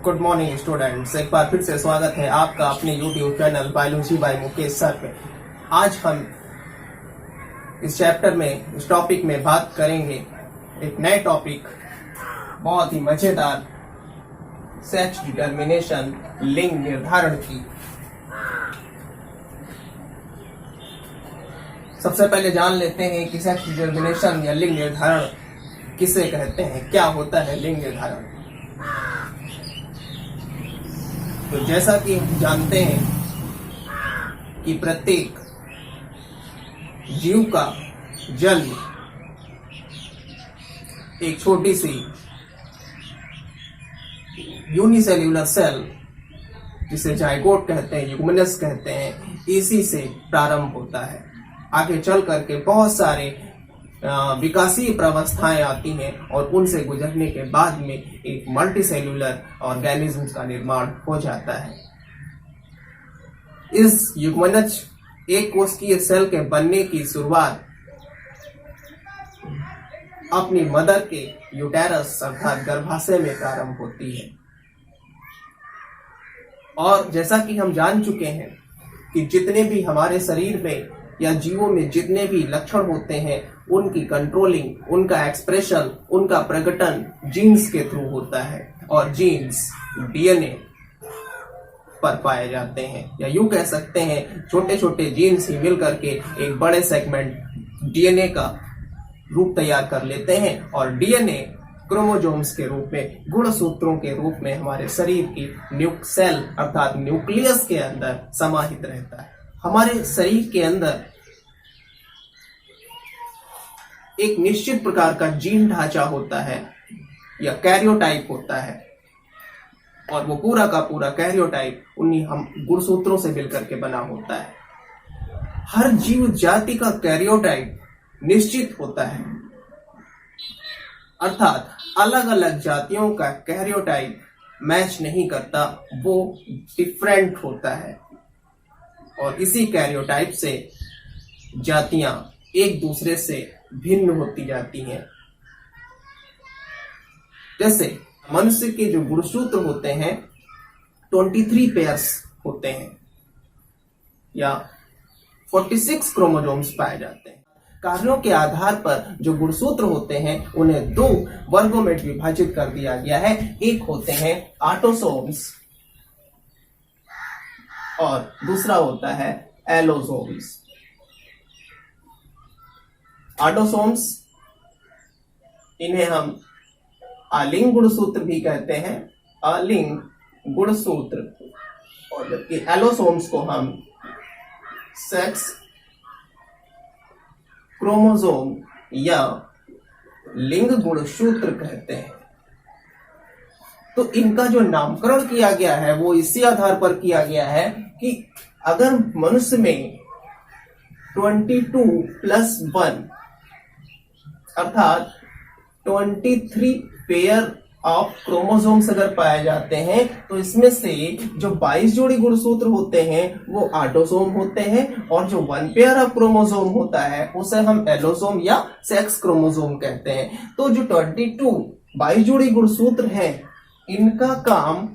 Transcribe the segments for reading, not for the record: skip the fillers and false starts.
Good morning students, एक बार फिर से स्वागत है आपका अपने YouTube channel biology by Mukesh sir पे। आज हम इस चैप्टर में, इस टॉपिक में बात करेंगे एक नए टॉपिक, बहुत ही मजेदार, सेक्स डिटर्मिनेशन, लिंग निर्धारण की। सबसे पहले जान लेते हैं कि सेक्स डिटर्मिनेशन या लिंग निर्धारण किसे कहते हैं, क्या होता है लिंग निर्धारण। तो जैसा कि हम जानते हैं कि प्रत्येक जीव का जन्म एक छोटी सी यूनिसेल्यूलर सेल, जिसे जाइगोट कहते हैं, यूग्मनस कहते हैं, इसी से प्रारंभ होता है। आगे चल करके बहुत सारे विकासीय प्रावस्थाएं आती हैं और उनसे गुजरने के बाद में एक मल्टीसेल्यूलर ऑर्गेनिज्म का निर्माण हो जाता है। इस युग्मनज एक कोशिकीय सेल के बनने की शुरुआत अपनी मदर के यूटेरस अर्थात गर्भाशय में प्रारंभ होती है। और जैसा कि हम जान चुके हैं कि जितने भी हमारे शरीर में या जीवों में जितने भी लक्षण होते हैं, उनकी कंट्रोलिंग, उनका एक्सप्रेशन, उनका प्रकटन जीन्स के थ्रू होता है। और जीन्स डीएनए पर पाए जाते हैं, या यूं कह सकते हैं छोटे छोटे जीन्स ही मिल करके एक बड़े सेगमेंट डीएनए का रूप तैयार कर लेते हैं। और डीएनए क्रोमोसोम्स के रूप में, गुणसूत्रों के रूप में हमारे शरीर की सेल अर्थात न्यूक्लियस के अंदर समाहित रहता है। हमारे शरीर के अंदर एक निश्चित प्रकार का जीन ढांचा होता है या कैरियोटाइप होता है, और वो पूरा का पूरा कैरियोटाइप उन्हीं हम गुणसूत्रों से मिलकर के बना होता है। हर जीव जाति का कैरियोटाइप निश्चित होता है, अर्थात अलग अलग जातियों का कैरियोटाइप मैच नहीं करता, वो डिफरेंट होता है। और इसी कैरियोटाइप से जातियां एक दूसरे से भिन्न होती जाती हैं। जैसे मनुष्य के जो गुणसूत्र होते हैं 23 पेयर्स होते हैं या 46 क्रोमोसोम्स पाए जाते हैं। कार्यों के आधार पर जो गुणसूत्र होते हैं उन्हें दो वर्गों में विभाजित कर दिया गया है। एक होते हैं ऑटोसोम्स और दूसरा होता है एलोसोम्स। ऑटोसोम्स, इन्हें हम अलिंग गुणसूत्र भी कहते हैं, अलिंग गुणसूत्र। और जबकि एलोसोम्स को हम सेक्स क्रोमोसोम या लिंग गुणसूत्र कहते हैं। तो इनका जो नामकरण किया गया है वो इसी आधार पर किया गया है कि अगर मनुष्य में 22+1 अर्थात 23 पेयर ऑफ क्रोमोसोम्स अगर पाए जाते हैं, तो इसमें से जो 22 जोड़ी गुणसूत्र होते हैं वो ऑटोसोम होते हैं, और जो 1 पेयर ऑफ क्रोमोसोम होता है उसे हम एलोसोम या सेक्स क्रोमोसोम कहते हैं। तो जो 22 जोड़ी गुणसूत्र हैं, इनका काम,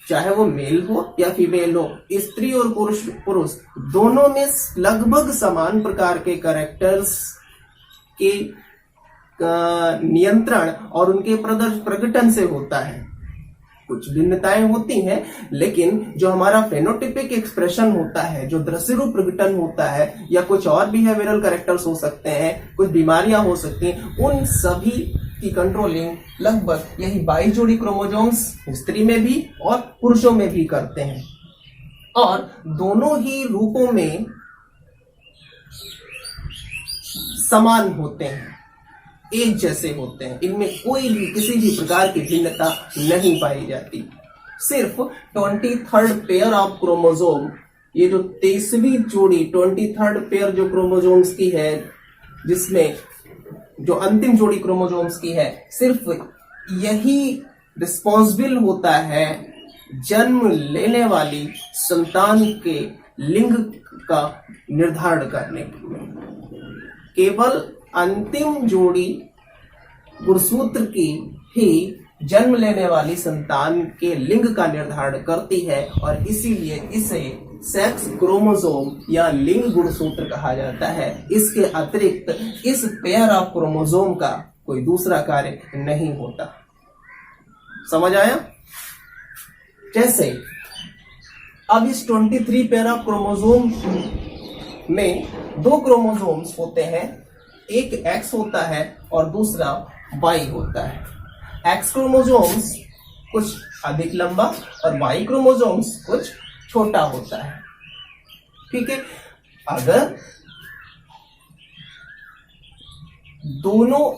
चाहे वो मेल हो या फीमेल हो, स्त्री और पुरुष दोनों में लगभग समान प्रकार के कैरेक्टर्स के नियंत्रण और उनके प्रकटन से होता है। कुछ भिन्नताएं होती हैं, लेकिन जो हमारा फेनोटिपिक एक्सप्रेशन होता है, जो दृश्य रूप प्रकटन होता है, या कुछ और बिहेवियरल कैरेक्टर्स हो सकते हैं, कुछ बीमारियां हो सकती हैं, उन सभी की कंट्रोलिंग लगभग यही 22 जोड़ी क्रोमोसोम्स स्त्री में भी और पुरुषों में भी करते हैं। और दोनों ही रूपों में समान होते हैं, एक जैसे होते हैं, इनमें कोई भी किसी भी प्रकार की भिन्नता नहीं पाई जाती। सिर्फ 23rd पेयर ऑफ क्रोमोसोम, ये जो 23वीं जोड़ी 23rd पेयर जो क्रोमोसोम्स की है, जिसमें जो अंतिम जोड़ी क्रोमोसोम्स की है, सिर्फ यही रिस्पॉन्सिबल होता है जन्म लेने वाली संतान के लिंग का निर्धारण करने में। केवल अंतिम जोड़ी गुणसूत्र की ही जन्म लेने वाली संतान के लिंग का निर्धारण करती है और इसीलिए इसे सेक्स क्रोमोसोम या लिंग गुणसूत्र कहा जाता है। इसके अतिरिक्त इस पेयर ऑफ क्रोमोसोम का कोई दूसरा कार्य नहीं होता। समझ आया? जैसे अब इस 23 पेयर ऑफ क्रोमोसोम में 2 क्रोमोसोम्स होते हैं, एक एक्स होता है और दूसरा वाई होता है। एक्स क्रोमोसोम्स कुछ अधिक लंबा और वाई क्रोमोसोम्स कुछ छोटा होता है। ठीक है, अगर दोनों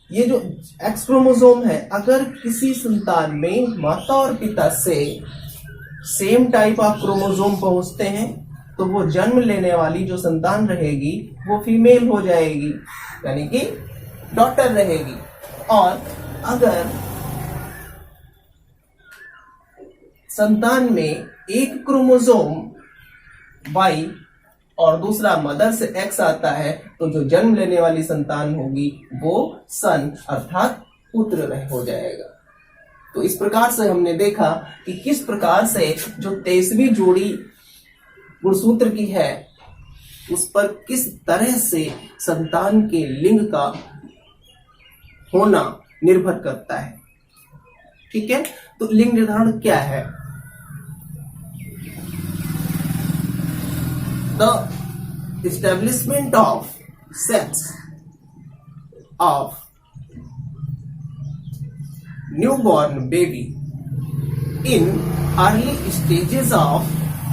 ये जो एक्स क्रोमोसोम है, अगर किसी संतान में माता और पिता से सेम टाइप ऑफ क्रोमोसोम पहुंचते हैं तो वो जन्म लेने वाली जो संतान रहेगी वो फीमेल हो जाएगी, यानी कि डॉटर रहेगी। और अगर संतान में एक क्रोमोसोम वाई और दूसरा मदर से एक्स आता है तो जो जन्म लेने वाली संतान होगी वो सन अर्थात पुत्र हो जाएगा। तो इस प्रकार से हमने देखा कि किस प्रकार से जो 23वीं जोड़ी गुणसूत्र की है उस पर किस तरह से संतान के लिंग का होना निर्भर करता है। ठीक है, तो लिंग निर्धारण क्या है? The establishment of sex of newborn baby in early stages of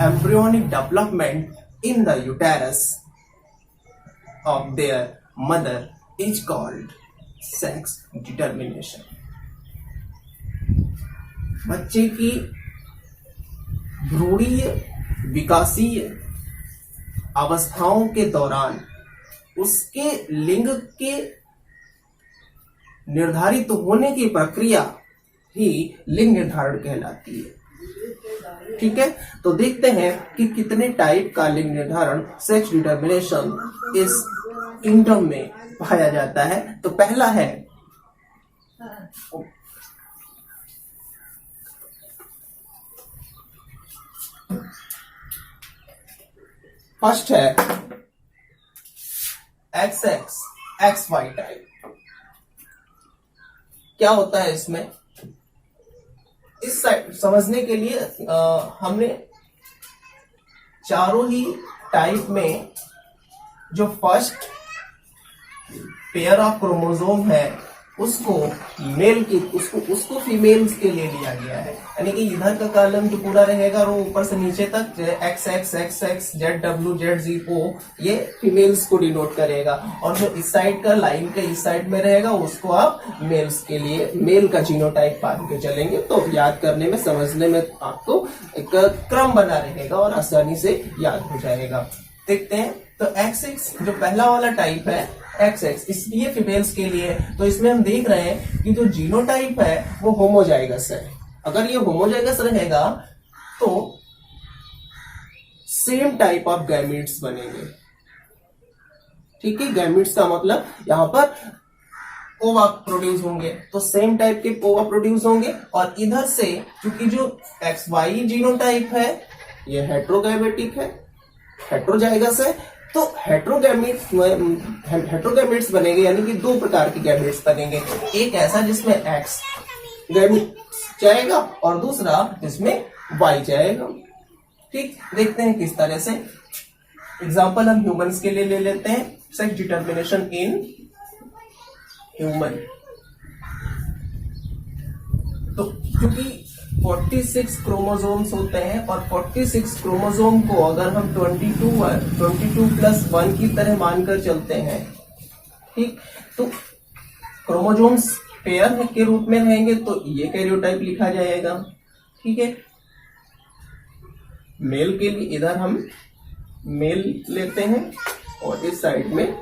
embryonic development in the uterus of their mother is called sex determination. बच्चे की भ्रूणीय विकासीय अवस्थाओं के दौरान उसके लिंग के निर्धारित होने की प्रक्रिया ही लिंग निर्धारण कहलाती है। ठीक है, तो देखते हैं कि कितने टाइप का लिंग निर्धारण सेक्स डिटर्मिनेशन इस किंगडम में पाया जाता है। तो पहला है फर्स्ट है XX XY टाइप। क्या होता है इसमें? इस साइड समझने के लिए हमने चारों ही टाइप में जो फर्स्ट पेयर ऑफ क्रोमोसोम है उसको मेल की उसको फीमेल्स के लिए लिया गया है, यानी कि इधर का कॉलम जो पूरा रहेगा वो ऊपर से नीचे तक XX XX ZW ZZO ये फीमेल्स को डिनोट करेगा, और जो इस साइड का लाइन के इस साइड में रहेगा उसको आप मेल्स के लिए मेल का जीनोटाइप मान के चलेंगे। तो याद करने में समझने में आपको एक क्रम बना रहेगा और आसानी से याद हो जाएगा। देखते हैं, तो XX जो पहला वाला टाइप है XX इसलिए फीमेल्स के लिए, तो इसमें हम देख रहे हैं कि जो जीनोटाइप है वो होमोजाइगस है। अगर ये होमोजाइगस रहेगा तो सेम टाइप ऑफ गैमेट्स बनेंगे। ठीक है, गैमेट्स का मतलब यहां पर ओवा प्रोड्यूस होंगे, तो सेम टाइप के ओवा प्रोड्यूस होंगे। और इधर से क्योंकि जो XY जीनोटाइप है ये हेट्रोगैमेटिक है, हेट्रोजाइगस है, तो हेट्रोगैमेट्स बनेंगे, यानी कि 2 प्रकार के गैमेट्स बनेंगे। एक ऐसा जिसमें X गैमेट जाएगा और दूसरा जिसमें Y जाएगा। ठीक, देखते हैं किस तरह से। एग्जांपल हम ह्यूमंस के लिए ले लेते हैं। Sex determination in human. तो क्योंकि 46 क्रोमोसोम्स होते हैं और 46 क्रोमोसोम को अगर हम 22+1 की तरह मानकर चलते हैं, ठीक, तो क्रोमोसोम्स पेयर के रूप में रहेंगे तो ये कैरियोटाइप लिखा जाएगा। ठीक है, मेल के लिए इधर हम मेल लेते हैं और इस साइड में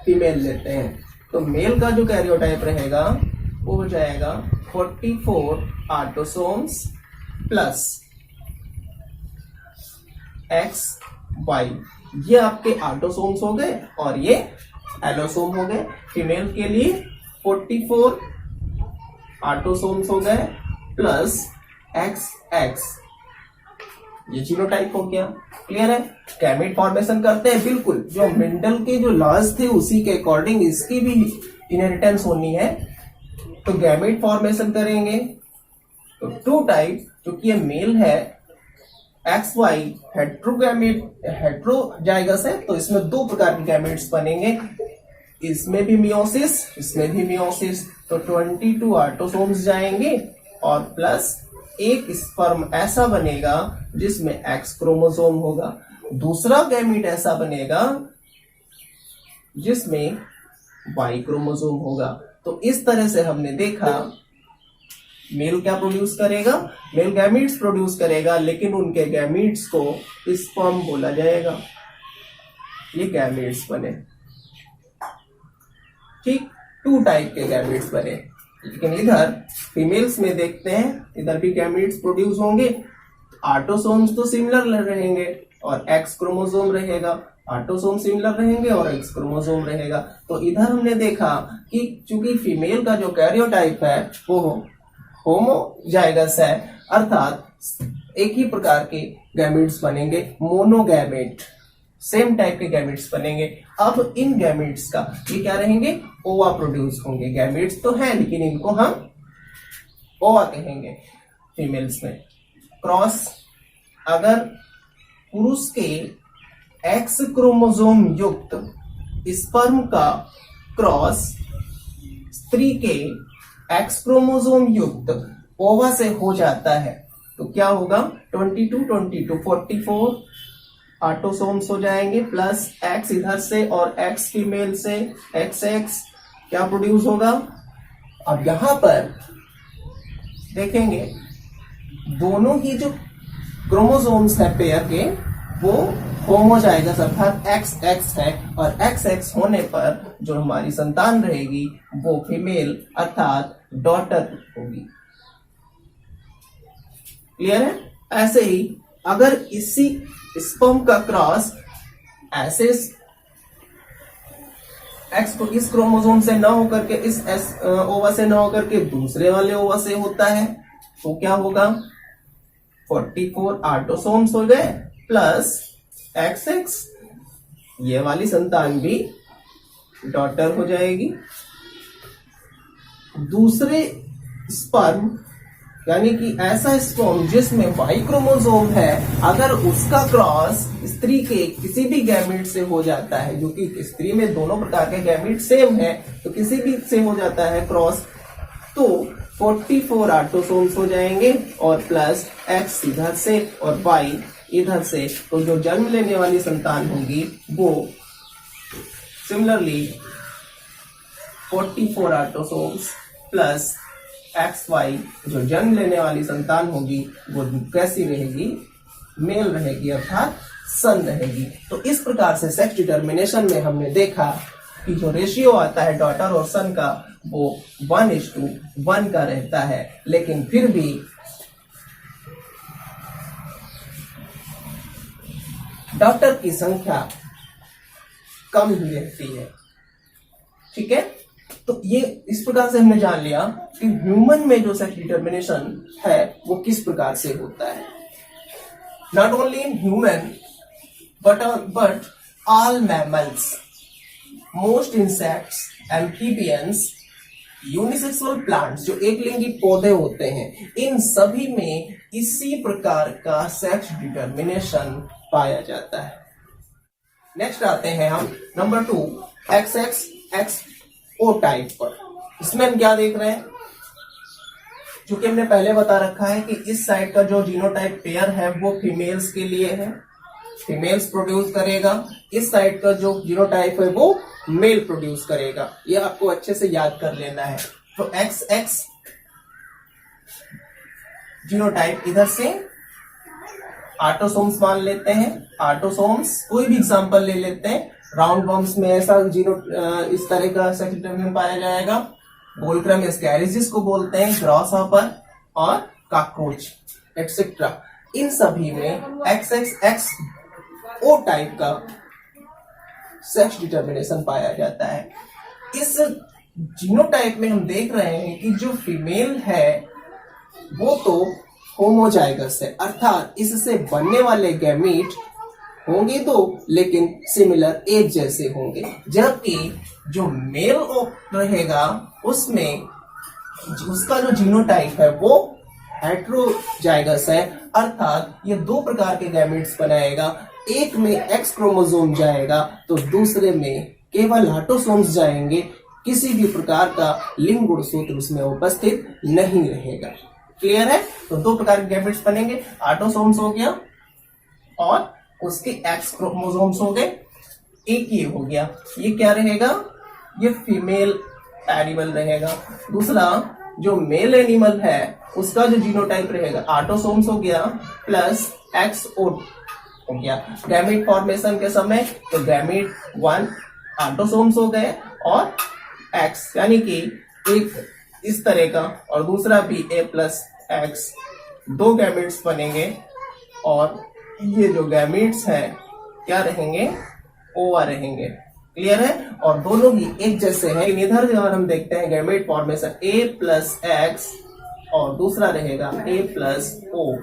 फीमेल लेते हैं, तो मेल का जो कैरियोटाइप रहेगा वो हो जाएगा 44 ऑटोसोम्स प्लस XY। ये आपके ऑटोसोम्स हो गए और ये एलोसोम हो गए। फीमेल के लिए 44 ऑटोसोम्स हो गए प्लस XX, ये जीनोटाइप हो गया। क्लियर है? गैमेट फॉर्मेशन करते हैं, बिल्कुल जो मेंडल के जो लॉज थे उसी के अकॉर्डिंग इसकी भी इनहेरिटेंस होनी है, तो गैमेट फॉर्मेशन करेंगे। तो 2 टाइप, क्योंकि ये मेल है, XY हेट्रोजाइगस है, तो इसमें 2 प्रकार के गैमेट्स बनेंगे, इसमें भी मियोसिस, इसमें भी मियोसिस। तो 22 ऑटोसोम्स जाएंगे और प्लस एक स्पर्म ऐसा बनेगा जिसमें X क्रोमोसोम होगा, दूसरा गैमीट ऐसा बनेगा जिसमें Y क्रोमोसोम होगा। तो इस तरह से हमने देखा मेल क्या प्रोड्यूस करेगा, मेल गैमीट्स प्रोड्यूस करेगा, लेकिन उनके गैमीट्स को स्पर्म बोला जाएगा, ये गैमीट्स बने। ठीक, 2 टाइप के गैमीट्स बने। लेकिन इधर फीमेल्स में देखते हैं, इधर भी गैमीट्स प्रोड्यूस होंगे, ऑटोसोम्स तो सिमिलर रहेंगे और X क्रोमोसोम रहेगा, ऑटोसोम सिमिलर रहेंगे और X क्रोमोसोम रहेगा। तो इधर हमने देखा कि चूंकि फीमेल का जो कैरियोटाइप है वो होमोजाइगस है, अर्थात एक ही प्रकार के गैमीट्स बनेंगे, मोनोगैमेट, सेम टाइप के गैमेट्स बनेंगे। अब इन गैमेट्स का ये क्या रहेंगे, ओवा प्रोड्यूस होंगे। गैमेट्स तो हैं लेकिन इनको हम ओवा कहेंगे फीमेल्स में। क्रॉस, अगर पुरुष के X क्रोमोसोम युक्त स्पर्म का क्रॉस स्त्री के X क्रोमोसोम युक्त ओवा से हो जाता है तो क्या होगा, 22 44 ऑटोसोम्स हो जाएंगे प्लस X इधर से और X फीमेल से XX क्या प्रोड्यूस होगा। अब यहां पर देखेंगे दोनों ही जो क्रोमोसोम्स है पेयर के वो होमोजाइगस अर्थात XX है, और XX होने पर जो हमारी संतान रहेगी वो फीमेल अर्थात डॉटर होगी। क्लियर है? ऐसे ही अगर इसी स्पर्म का क्रॉस ऐसे एक्स को इस क्रोमोसोम से ना होकर के इस ओवा से ना होकर के दूसरे वाले ओवा से होता है तो क्या होगा, 44 ऑटोसोम्स हो गए प्लस XX, ये वाली संतान भी डॉटर हो जाएगी। दूसरे स्पर्म यानी कि ऐसा स्पर्म जिसमें Y क्रोमोसोम है, अगर उसका क्रॉस स्त्री के किसी भी गैमीट से हो जाता है, जो कि स्त्री में दोनों प्रकार के गैमीट सेम है, तो किसी भी से हो जाता है क्रॉस, तो 44 ऑटोसोम्स हो जाएंगे और प्लस X इधर से और Y इधर से, तो जो जन्म लेने वाली संतान होगी वो सिमिलरली 44 ऑटोसोम्स प्लस XY, जो जन्म लेने वाली संतान होगी वो कैसी रहेगी, मेल रहेगी अर्थात सन रहेगी। तो इस प्रकार से सेक्स डिटर्मिनेशन में हमने देखा कि जो रेशियो आता है डॉटर और सन का वो 1:1 का रहता है, लेकिन फिर भी डॉटर की संख्या कम ही रहती है। ठीक है, तो ये इस प्रकार से हमने जान लिया कि ह्यूमन में जो सेक्स डिटर्मिनेशन है वो किस प्रकार से होता है। Not only in human but all mammals, most insects, amphibians, unisexual plants जो एक लिंगी पौधे होते हैं, इन सभी में इसी प्रकार का सेक्स डिटर्मिनेशन पाया जाता है। नेक्स्ट आते हैं हम नंबर 2 XXXO टाइप पर। इसमें हम क्या देख रहे हैं, क्योंकि हमने पहले बता रखा है कि इस साइड का जो जीनोटाइप पेयर है वो फीमेल्स के लिए है, फीमेल्स प्रोड्यूस करेगा, इस साइड का जो जीनोटाइप है वो मेल प्रोड्यूस करेगा। ये आपको अच्छे से याद कर लेना है। तो XX जीनोटाइप इधर से ऑटोसोम्स मान लेते हैं, ऑटोसोम्स कोई भी एग्जांपल ले लेते हैं, राउंड बम्स में ऐसा इस तरह का सेक्स डिटर्मिनेशन पाया जाएगा। बोलक्रम एस्कैरिसिस को बोलते हैं, ग्रॉस हॉपर और कॉकरोच एटसेट्रा। इन सभी में XXXO टाइप का सेक्स डिटर्मिनेशन पाया जाता है। इस जीनोटाइप में हम देख रहे हैं कि जो फीमेल है वो तो होमोजाइगस है, अर्थात इससे बनने वाले गैमीट होंगे दो लेकिन सिमिलर एज जैसे होंगे, जबकि जो मेल रहेगा उसमें उसका जो जीनोटाइप है वो हेट्रोजाइगस है, अर्थात ये दो प्रकार के गैमेट्स बनाएगा। एक में एक्स क्रोमोसोम जाएगा तो दूसरे में केवल ऑटोसोम्स जाएंगे, किसी भी प्रकार का लिंग गुणसूत्र उसमें उपस्थित नहीं रहेगा। क्लियर है? तो दो प्रकार के गैमेट्स बनेंगे, ऑटोसोम्स हो गया और उसके एक्स क्रोमोसोम्स हो गए। एक ये हो गया, ये क्या रहेगा, ये फीमेल एनिमल रहेगा। दूसरा जो मेल एनिमल है उसका जो जीनोटाइप रहेगा ऑटोसोम्स हो गया प्लस एक्स हो गया। गैमेट फॉर्मेशन के समय तो गैमेट 1 ऑटोसोम्स हो गए और एक्स, यानी कि एक इस तरह का और दूसरा भी ए प्लस एक्स, दो गैमेट्स बनेंगे और ये जो गैमेट्स हैं क्या रहेंगे, ओवा रहेंगे। क्लियर है? और दोनों ही एक जैसे हैं। इधर अगर हम देखते हैं गैमेट फॉर्मेशन ए प्लस एक्स और दूसरा रहेगा ए प्लस ओ,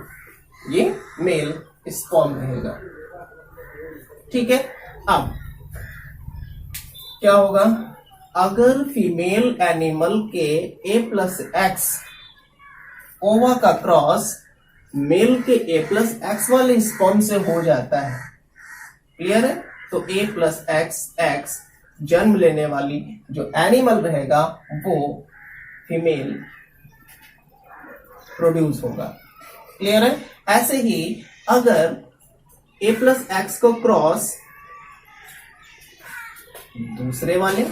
ये मेल स्पर्म रहेगा। ठीक है, अब क्या होगा, अगर फीमेल एनिमल के ए प्लस एक्स ओवा का क्रॉस मेल के ए प्लस एक्स वाले स्पर्म से हो जाता है, क्लियर है, तो ए प्लस एक्स एक्स जन्म लेने वाली जो एनिमल रहेगा वो फीमेल प्रोड्यूस होगा। क्लियर है? ऐसे ही अगर ए प्लस एक्स को क्रॉस दूसरे वाले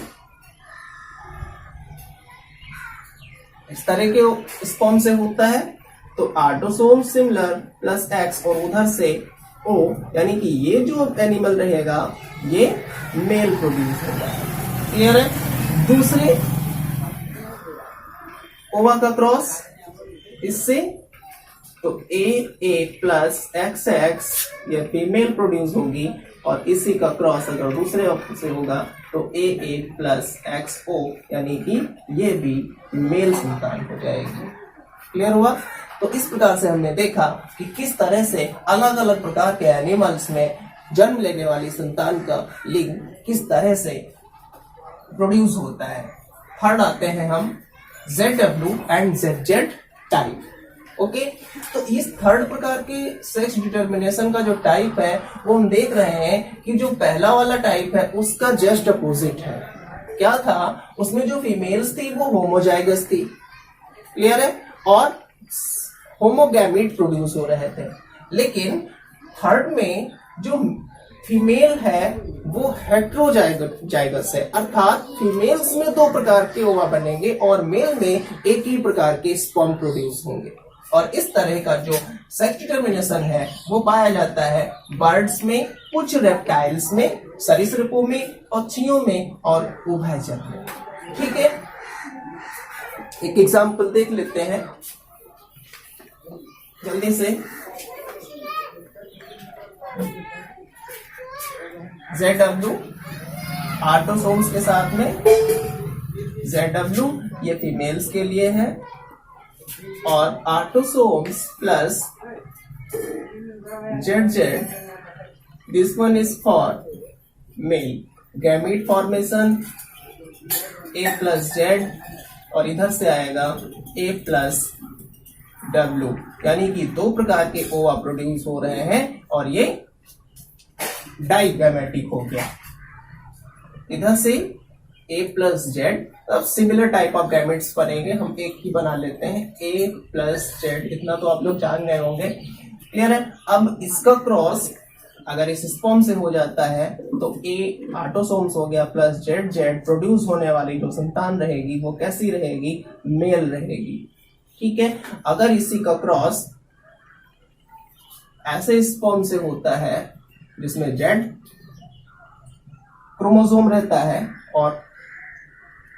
इस तरह के स्पर्म से होता है तो ऑटोसोम सिमिलर प्लस एक्स और उधर से ओ, यानी कि ये जो एनिमल रहेगा ये मेल प्रोड्यूस होगा। क्लियर है? दूसरे ओवा का क्रॉस इससे तो ए प्लस एक्स एक्स ये फीमेल प्रोड्यूस होगी और इसी का क्रॉस अगर दूसरे से होगा तो ए प्लस एक्स ओ, यानी कि ये भी मेल संतान हो जाएगी। क्लियर हुआ? तो इस प्रकार से हमने देखा कि किस तरह से अलग अलग प्रकार के एनिमल्स में जन्म लेने वाली संतान का लिंग किस तरह से प्रोड्यूस होता है। थर्ड आते हैं हम ZW and ZZ type. Okay, तो इस थर्ड प्रकार के सेक्स डिटर्मिनेशन का जो टाइप है वो हम देख रहे हैं कि जो पहला वाला टाइप है उसका जस्ट अपोजिट है। क्या था, उसमें जो फीमेल्स थी वो होमोजाइगस थी, क्लियर है, और होमोगैमीट प्रोड्यूस हो रहे थे। लेकिन थर्ड में जो फीमेल है वो हेट्रोजाइगस है, अर्थात फीमेल्स में दो प्रकार के ओवा बनेंगे और मेल में एक ही प्रकार के स्पर्म प्रोड्यूस होंगे। और इस तरह का जो सेक्स डिटर्मिनेशन है वो पाया जाता है बर्ड्स में, कुछ रेप्टाइल्स में, सरीसृपों में, पक्षियों में और उभयचर में। ठीक है, एक एग्जांपल देख लेते हैं जल्दी से। ZW ऑटोसोम्स के साथ में, ZW ये फीमेल्स के लिए है और autosomes plus ZZ this one is for male. Gamete formation A plus Z और इधर से आएगा A प्लस W, यानी कि दो प्रकार के ओवा प्रोड्यूस हो रहे हैं और ये डाइगैमेटिक हो गया। इधर से A प्लस Z, अब सिमिलर टाइप ऑफ गैमेट्स बनेंगे, हम एक ही बना लेते हैं A प्लस Z, इतना तो आप लोग जान गए होंगे। क्लियर है? अब इसका क्रॉस अगर इस स्पर्म से हो जाता है तो A ऑटोसोम्स हो गया प्लस ZZ, प्रोड्यूस होने वाली जो संतान रहेगी वो कैसी रहेगी, मेल रहेगी। ठीक है, अगर इसी का क्रॉस ऐसे स्पर्म से होता है जिसमें Z क्रोमोसोम रहता है और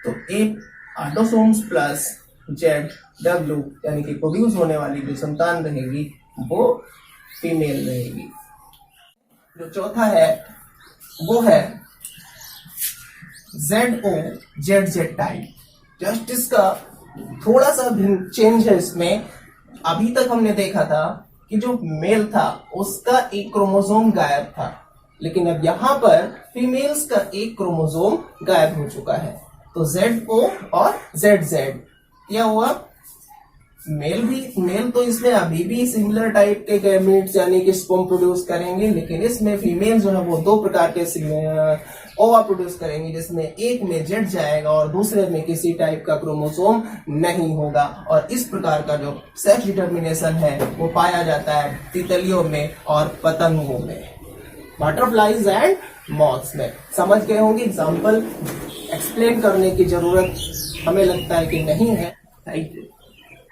तो A ऑटोसोम्स प्लस ZW, यानी कि प्रोड्यूस होने वाली जो संतान रहेगी वो फीमेल रहेगी। जो चौथा है वो है ZOZZ टाइप। जस्ट इसका थोड़ा सा भिन्न चेंज है इसमें। अभी तक हमने देखा था कि जो मेल था उसका एक क्रोमोसोम गायब था, लेकिन अब यहाँ पर फीमेल्स का एक क्रोमोसोम गायब हो चुका है। तो ZO और ZZ क्या हुआ, मेल तो इसमें अभी भी सिमिलर टाइप के गैमेट्स यानी कि स्पर्म प्रोड्यूस करेंगे, लेकिन इसमें फीमेल जो है वो दो प्रकार के ओवा प्रोड्यूस करेंगे, जिसमें एक में जेड जाएगा और दूसरे में किसी टाइप का क्रोमोसोम नहीं होगा। और इस प्रकार का जो सेक्स डिटर्मिनेशन है वो पाया जाता है तितलियों में और पतंगों में, बटरफ्लाइज एंड मॉथ्स में। समझ गए होंगे, एग्जाम्पल एक्सप्लेन करने की जरूरत हमें लगता है कि नहीं है। Thank you.